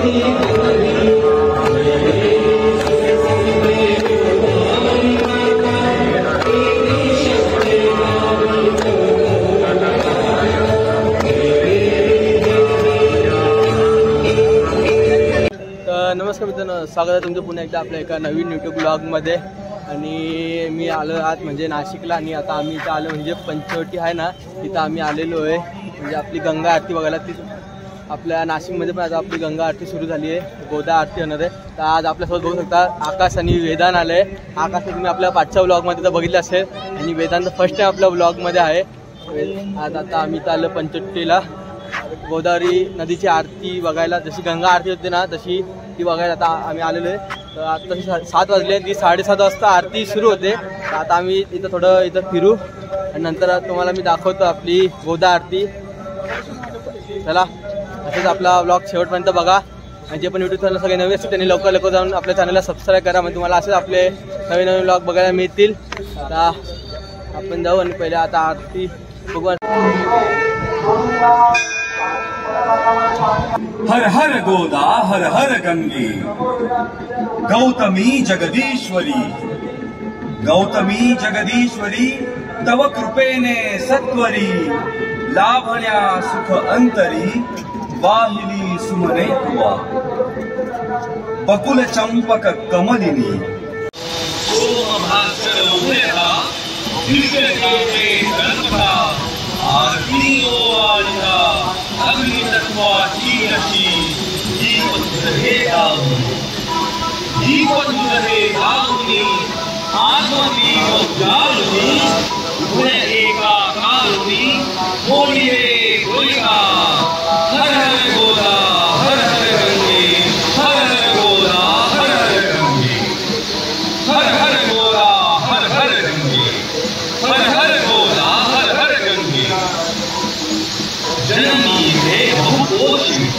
नमस्कार मित्रांनो, स्वागत आहे तुमचं पुन्हा एकदा आपल्या एका नवीन यूट्यूब ब्लॉगमध्ये। आणि मी आलो आज म्हणजे नाशिकला, आणि आता आम्ही इथं आलो म्हणजे पंचवटी आहे ना, तिथं आम्ही आलेलो आहे म्हणजे आपली गंगा आरती बघायला। ती आपल्या नाशिकमध्ये पण आता आपली गंगा आरती सुरू झाली आहे, गोदा आरती होणार आहे। तर आज आपल्यासोबत बघू शकता आकाश आणि वेदांत आलं आहे। आकाश तुम्ही आपल्या पाठच्या ब्लॉगमध्ये तर बघितलं असेल, आणि वेदांत फर्स्ट टाइम आपल्या ब्लॉगमध्ये आहे। आज आता आम्ही इथं आलो पंचवटीला गोदावरी नदीची आरती बघायला। जशी गंगा आरती होते ना तशी ती बघायला आता आम्ही आलेलो आहे। तर आता 7 वाजले, ती 7:30 वाजता आरती सुरू होते। तर आता आम्ही इथं थोडं इथं फिरू आणि नंतर तुम्हाला मी दाखवतो आपली गोदा आरती। चला, असंच आपला ब्लॉग शेवटपर्यंत बघा। आणि जे पण यूट्यूब चॅनल सगळे नवे असतील त्यांनी लवकर जाऊन आपल्या चॅनलला सबस्क्राईब करा, म्हणजे तुम्हाला असेच आपले नवीन ब्लॉग बघायला मिळतील। आता आपण जाऊ आणि पहिले आता आरती बघू। हर हर गोदा हर हर गंगे, गौतमी जगदीश्वरी, गौतमी जगदीश्वरी, तव कृपेने सत्वरी, लाभण्या सुख अंतरी, वाहिली सुमने तुवा, बकुल चंपक कमलिनी, ओम भास्कर उदयता, दिव्य कामे गणपता, आरती ओवाळता, अग्नि तत्वाची अशी दीप हे दावनी, आत्मदीप जाळूनी, उभे एका काळूनी, बोलिये गोलिका, हर हर गोदा हर हर गंगे, हर हर गोदा हर हर गंगे, हर हर गोदा हर हर गंगे, हर हर गोदा हर हर गंगे। जननी है बहुपोषिणी,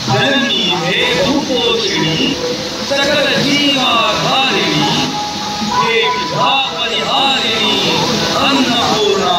जननी है बहुपोषिणी, सकल जीवाधारिणी, एक विधा परिहारिणी, अन्नपूर्णा।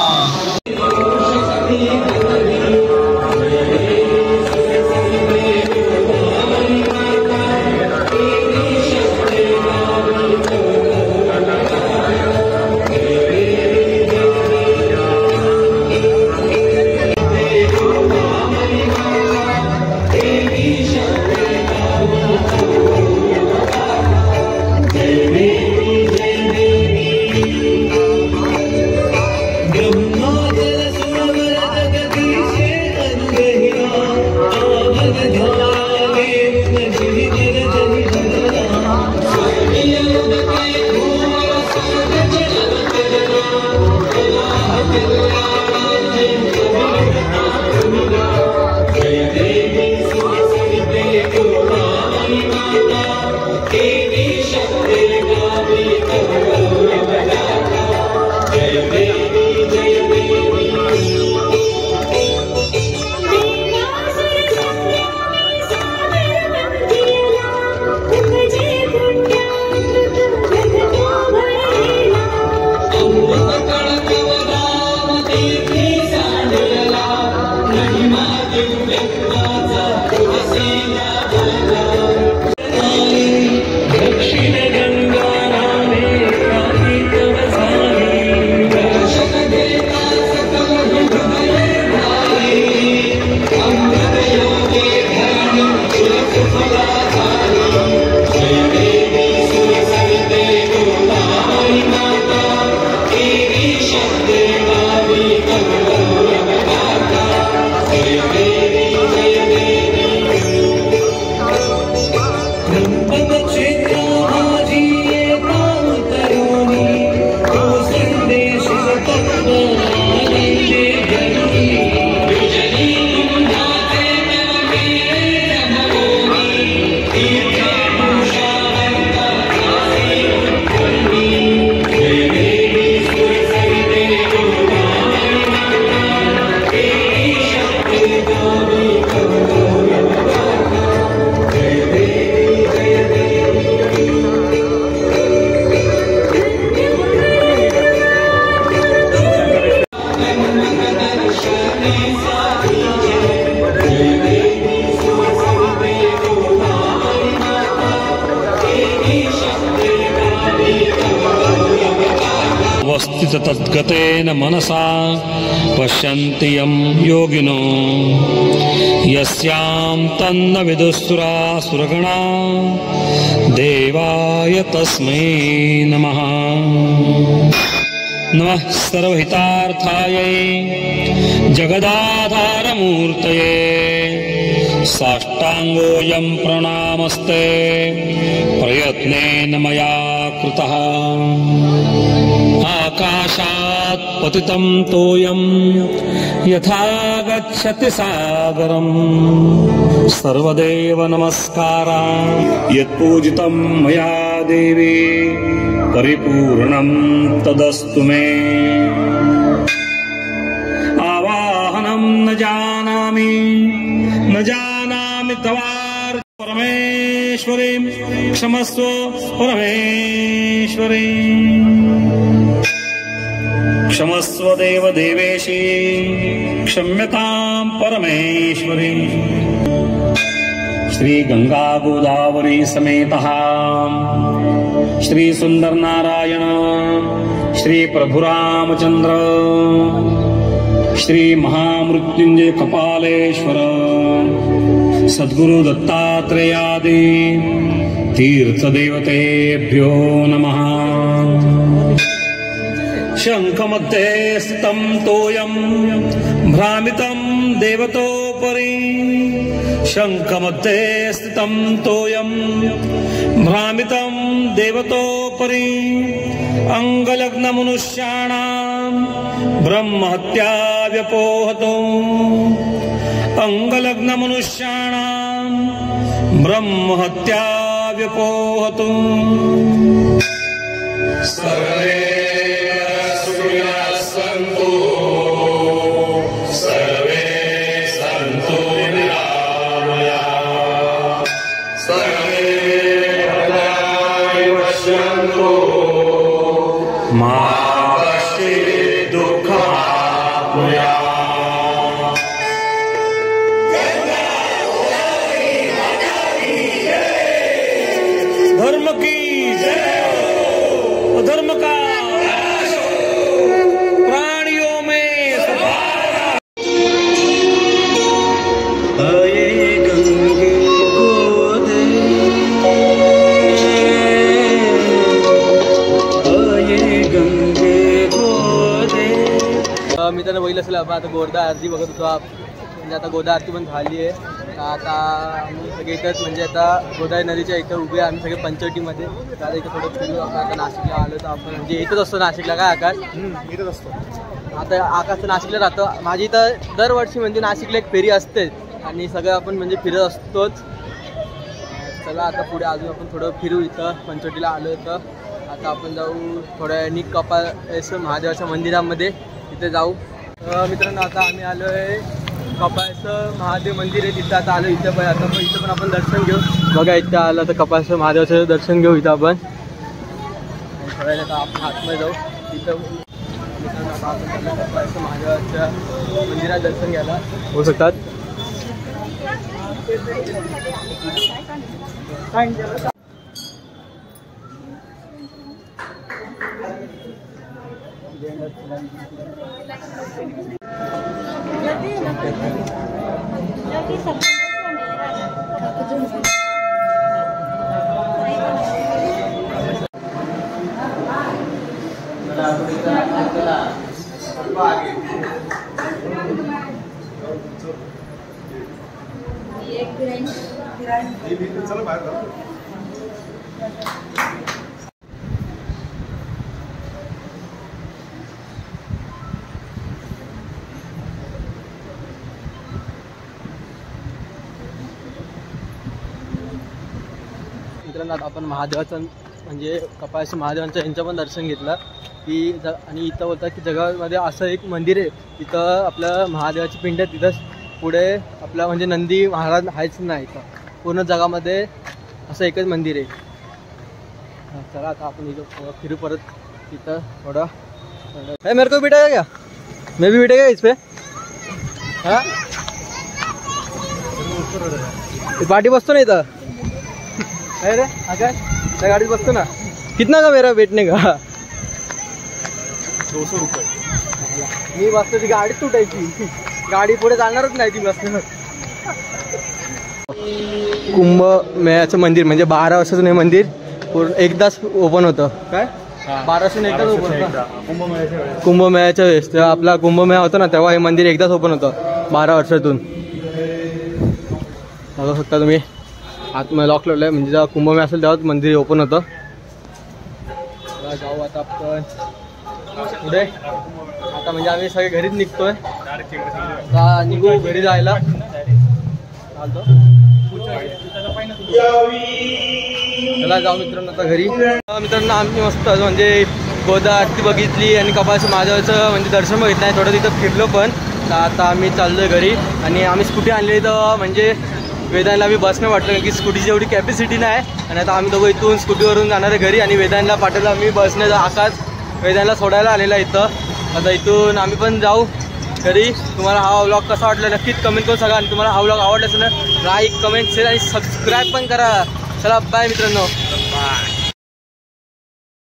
तद्गतेन मनसा पश्यन्ति यं योगिनो यस्यां तन्न विदुसुरासुरगणा देवाय तस्मै नमः। नमः सर्वहितार्थायै जगदाधारमूर्तये साष्टांगोऽयं प्रणामस्ते प्रयत्नेन मया कृतः। आकाशात् पतितं तोयं यथा गच्छति सागरं सर्वदेव नमस्कारा यत्पूजितं मया देवी परिपूर्णं तदस्तु मे। आवाहनं न जानामि तवार् परमेश्वरीं क्षमस्व परमेश्वरी क्षमस्व देव देवेशी क्षम्यतां परमेश्वरी। श्री गंगा गोदावरी समेतः श्री सुंदर नारायण श्री प्रभुरामचंद्र श्री महामृत्युंजय कपालेश्वर सद्गुरु दत्तात्रेयादि तीर्थदेवतेभ्यो नमः। शंखमध्ये स्थितं तोयं भ्रामितं देवतोपरि शंखमध्ये स्थितं तोयं भ्रामितं देवतोपरि अंगलग्नमनुष्याणां ब्रह्महत्या व्यपोहतो अंगलग्नमनुष्याणां ब्रह्महत्या व्यपोहतो। सर्वे सन्तु सर्वे सन्तु निरामयाः सर्वे भद्राणि पश्यन्तु मा कश्चित् दुःखमाप्नुयात्। धर्म की जय अधर्म का प्राणियों में गंगे गोदे गंगे गोदे। मित्रांनो बघितलं असेल आपण आता गोदा आरती बघत होतो म्हणजे आता गोदा आरती पण झाली आहे। आता आम्ही सगळे इथंच म्हणजे आता गोदावरी नदीच्या इथं उभे आहे आम्ही सगळे पंचवटीमध्ये। आता इथं थोडं फिरू आता नाशिकला आलो तर आपण म्हणजे इथंच असतो नाशिकला काय आकाश इथंच असतो। आता आकाश तर नाशिकला राहतो माझी इथं दरवर्षी म्हणजे नाशिकला एक फेरी असतेच आणि सगळं आपण म्हणजे फिरत असतोच। चला आता पुढे अजून आपण थोडं फिरू इथं पंचवटीला आलो तर आता आपण जाऊ थोड्या वेळाने कपालेश्वर महादेवाच्या मंदिरामध्ये तिथे जाऊ। मित्रांनो आता आम्ही आलो आहे कपालेश्वर महादेव मंदिर आहे तिथं आता आलो इथं पण आता इथं पण आपण दर्शन घेऊ। बघा इथं आलं तर कपालेश्वर महादेवाचं दर्शन घेऊ इथं आपण थोड्या वेळात आपण आतमध्ये जाऊ तिथं कपालेश्वर महादेवाच्या मंदिरात दर्शन घ्यायला होऊ शकतात। मित्रांनो आता आपण महादेवाचं म्हणजे कपालेश्वर महादेवांचं यांचं पण दर्शन घेतलं की आणि इथं बोलतात की जगामध्ये असं एक मंदिर आहे तिथं आपलं महादेवाची पिंड आहे तिथंच पुढे आपला म्हणजे नंदी महाराज आहेच नाही इथं पूर्ण जगामध्ये असं एकच मंदिर आहे। चला आता आपण इथं थोडं फिरू परत तिथं थोडं मेरे को बैठेगा क्या मैं भी बैठेगा इस पे हाँ पार्टी बसतो ना इथं अरे आकाश त्या गाडीत बसतो ना कितना का मेरा बैठने का 200 रुपये. मी बसतो ती गाडी तुटायची, गाडी पुढे जाणारच नाही ती बसणार. कुंभमेळ्याचं मंदिर म्हणजे 12 वर्षाचं हे मंदिर पूर्ण एकदाच ओपन होतं. काय 12 वर्षांनी एकदाच ओपन होतं कुंभमेळ्याच्या वेळेस. तेव्हा आपला कुंभमेळा होता ना तेव्हा हे मंदिर एकदाच ओपन होतं 12 वर्षातून. बघू शकता तुम्ही आतमध्ये लॉक लावलं आहे, म्हणजे जेव्हा कुंभमेळा असेल तेव्हाच मंदिर ओपन होतं. जाऊ आता आपण पुढे. आता म्हणजे आम्ही सगळे घरीच निघतोय, निघू घरी जायला चालतो. चला जाऊ मित्रांनो आता घरी. मित्रांनो आम्ही मस्त म्हणजे गोदा आरती बघितली आणि कपास महादेवाचं म्हणजे दर्शन बघितलं आहे, थोडं तिथं फिरलो पण. तर आता आम्ही चाललोय घरी. आणि आम्ही स्कूटी आणली तर म्हणजे वेदांतला आम्ही बसने वाटलं की स्कूटीची एवढी कॅपॅसिटी नाही. आणि आता आम्ही दोघं इथून स्कूटीवरून जाणार आहे घरी आणि वेदांतला पाठवलं आम्ही बसने. आकाश वेदांतला सोडायला आलेला इथं. आता इथून आम्ही पण जाऊ घरी. तुम्हाला हा व्लॉग कसा वाटला नक्कीच कमेंट करून सांगा. आणि तुम्हाला हा व्लॉग आवडला असेल ना लाईक कमेंट शेअर आणि सबस्क्राईब पण करा. चला बाय मित्रांनो.